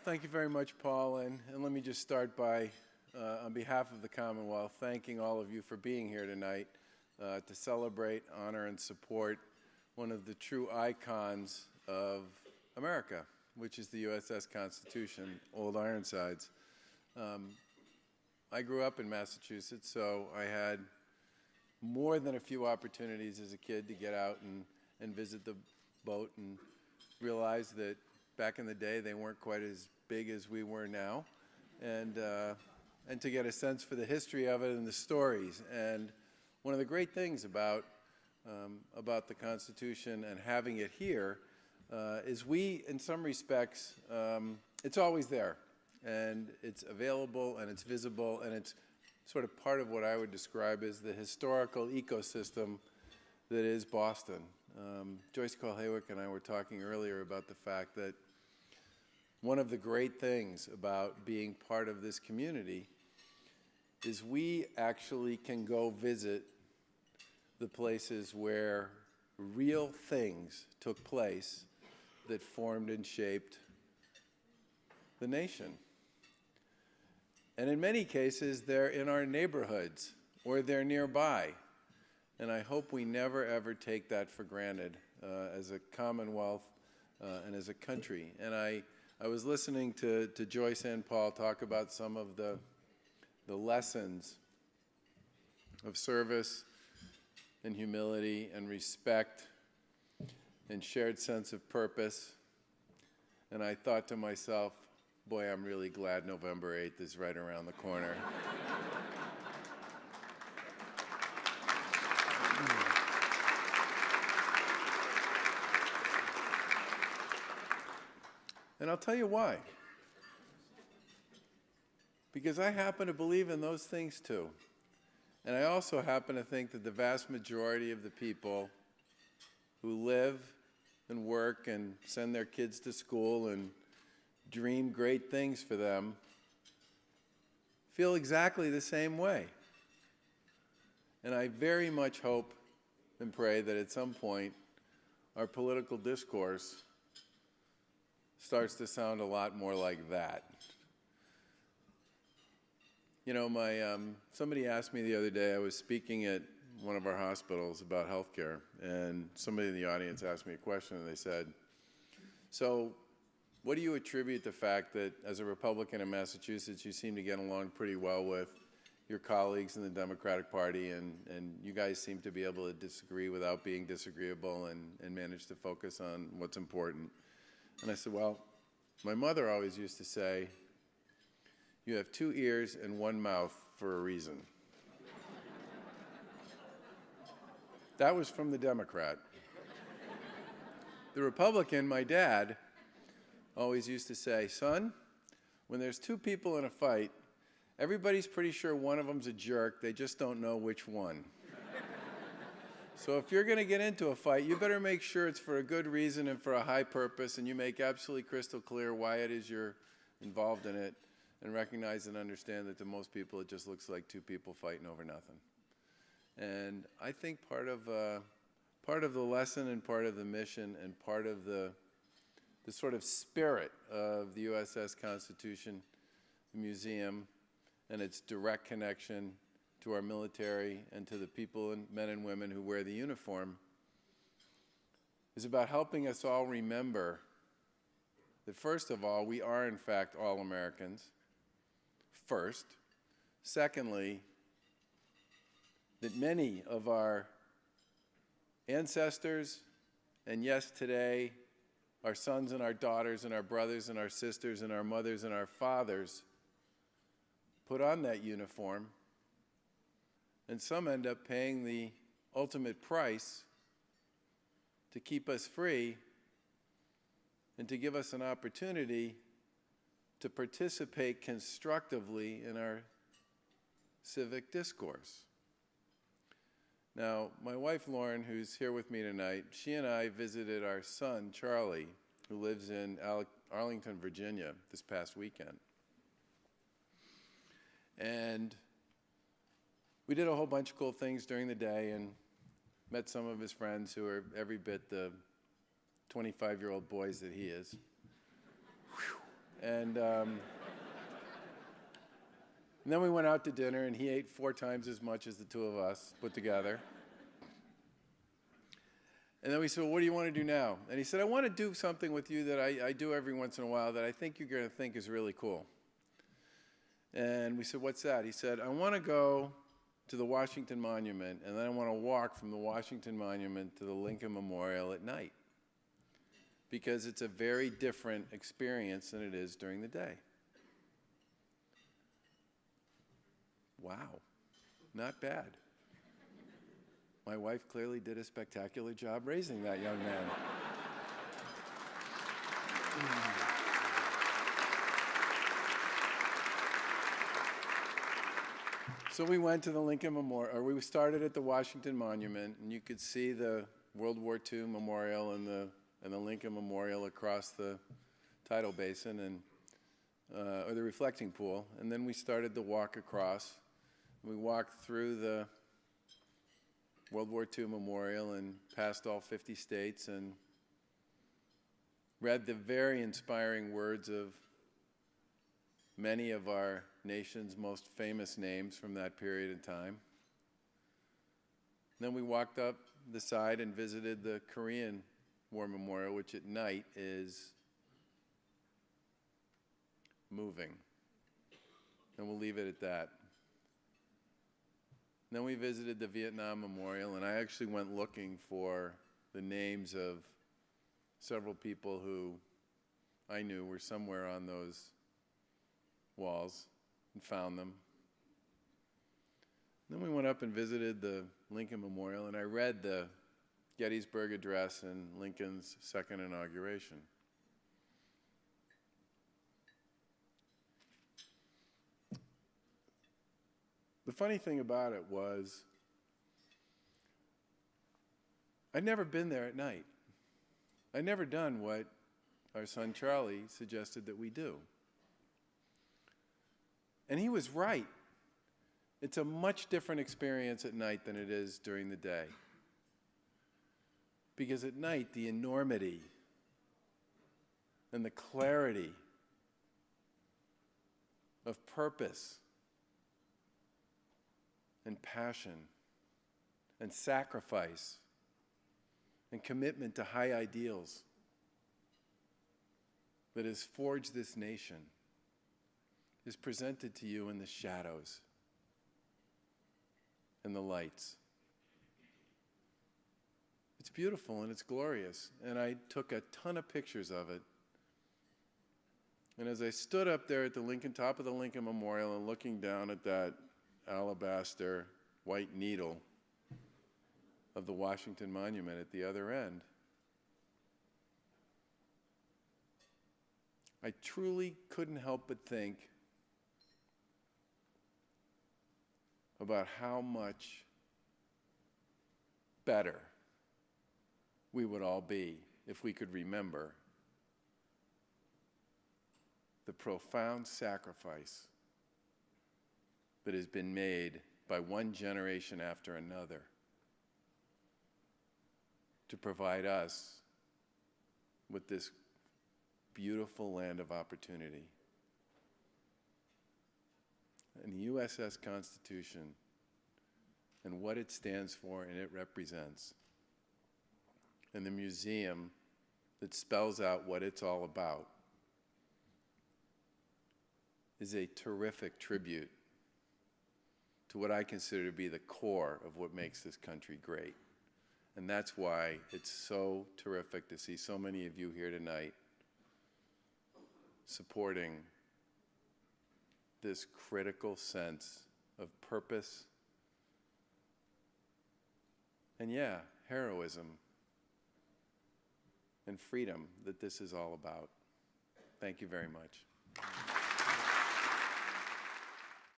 Thank you very much, Paul, and let me just start by, on behalf of the Commonwealth, thanking all of you for being here tonight to celebrate, honor, and support one of the true icons of America, which is the USS Constitution, Old Ironsides. I grew up in Massachusetts, so I had more than a few opportunities as a kid to get out and visit the boat and realize that back in the day they weren't quite as big as we were now, and to get a sense for the history of it and the stories. And one of the great things about the Constitution and having it here is we, in some respects, it's always there, and it's available, and it's visible, and it's sort of part of what I would describe as the historical ecosystem that is Boston. Joyce Cole-Haywick and I were talking earlier about the fact that one of the great things about being part of this community is we actually can go visit the places where real things took place that formed and shaped the nation. And in many cases, they're in our neighborhoods or they're nearby. And I hope we never, ever take that for granted as a Commonwealth and as a country. And I was listening to Joyce and Paul talk about some of the lessons of service and humility and respect and shared sense of purpose. And I thought to myself, boy, I'm really glad November 8th is right around the corner. And I'll tell you why. Because I happen to believe in those things too. And I also happen to think that the vast majority of the people who live and work and send their kids to school and dream great things for them feel exactly the same way. And I very much hope and pray that at some point our political discourse starts to sound a lot more like that. You know, somebody asked me the other day, I was speaking at one of our hospitals about healthcare, and somebody in the audience asked me a question, and they said, so what do you attribute the fact that as a Republican in Massachusetts, you seem to get along pretty well with your colleagues in the Democratic Party, and you guys seem to be able to disagree without being disagreeable and manage to focus on what's important? And I said, well, my mother always used to say, you have 2 ears and 1 mouth for a reason. That was from the Democrat. The Republican, my dad, always used to say, son, when there's 2 people in a fight, everybody's pretty sure one of them's a jerk, they just don't know which one. So if you're going to get into a fight, you better make sure it's for a good reason and for a high purpose, and you make absolutely crystal clear why it is you're involved in it, and recognize and understand that to most people it just looks like 2 people fighting over nothing. And I think part of the lesson and part of the mission and part of the sort of spirit of the USS Constitution Museum and its direct connection to our military and to the people and men and women who wear the uniform is about helping us all remember that, first of all, we are in fact all Americans, first. Secondly, that many of our ancestors, and yes, today, our sons and our daughters and our brothers and our sisters and our mothers and our fathers put on that uniform, and some end up paying the ultimate price to keep us free and to give us an opportunity to participate constructively in our civic discourse. Now, my wife, Lauren, who's here with me tonight, she and I visited our son, Charlie, who lives in Arlington, Virginia, this past weekend. And we did a whole bunch of cool things during the day and met some of his friends who are every bit the 25-year-old boys that he is. And then we went out to dinner, and he ate 4 times as much as the two of us put together. And then we said, well, what do you want to do now? And he said, I want to do something with you that I do every once in a while that I think you're going to think is really cool. And we said, what's that? He said, I want to go to the Washington Monument, and then I want to walk from the Washington Monument to the Lincoln Memorial at night, because it's a very different experience than it is during the day. Wow, not bad. My wife clearly did a spectacular job raising that young man. So we went to the Lincoln Memorial, or we started at the Washington Monument, and you could see the World War II Memorial and the Lincoln Memorial across the tidal basin, and or the reflecting pool. And then we started to walk across. We walked through the World War II Memorial and passed all 50 states and read the very inspiring words of many of our nation's most famous names from that period of time. Then we walked up the side and visited the Korean War Memorial, which at night is moving. And we'll leave it at that. Then we visited the Vietnam Memorial, and I actually went looking for the names of several people who I knew were somewhere on those walls, and found them. Then we went up and visited the Lincoln Memorial, and I read the Gettysburg Address and Lincoln's second inauguration. The funny thing about it was, I'd never been there at night. I'd never done what our son Charlie suggested that we do. And he was right. It's a much different experience at night than it is during the day. Because at night, the enormity and the clarity of purpose and passion and sacrifice and commitment to high ideals that has forged this nation is presented to you in the shadows and the lights. It's beautiful and it's glorious, and I took a ton of pictures of it. And as I stood up there at the top of the Lincoln Memorial and looking down at that alabaster white needle of the Washington Monument at the other end, I truly couldn't help but think about how much better we would all be if we could remember the profound sacrifice that has been made by one generation after another to provide us with this beautiful land of opportunity. And the USS Constitution and what it stands for and it represents, and the museum that spells out what it's all about, is a terrific tribute to what I consider to be the core of what makes this country great. And that's why it's so terrific to see so many of you here tonight supporting this critical sense of purpose and, yeah, heroism and freedom that this is all about. Thank you very much.